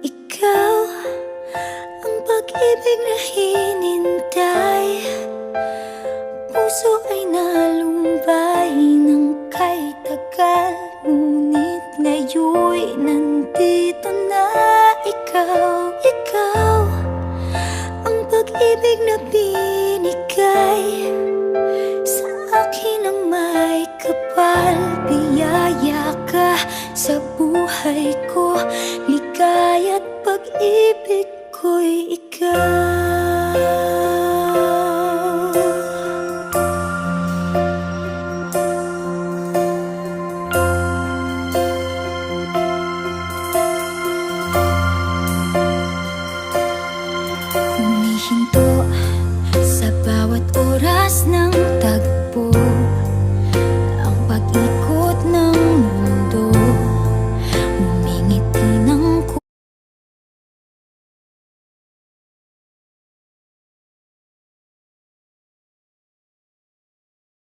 Ikaw ang pag-ibig na hinintay. Puso ay nalumbay ng kay tagal, ngunit ngayon'y nandito na ikaw. Ikaw ang pag-ibig na binigay sa akin ang may kapal. Biyaya ka sa buhay ko, ligaya't pag-ibig ko'y ikaw.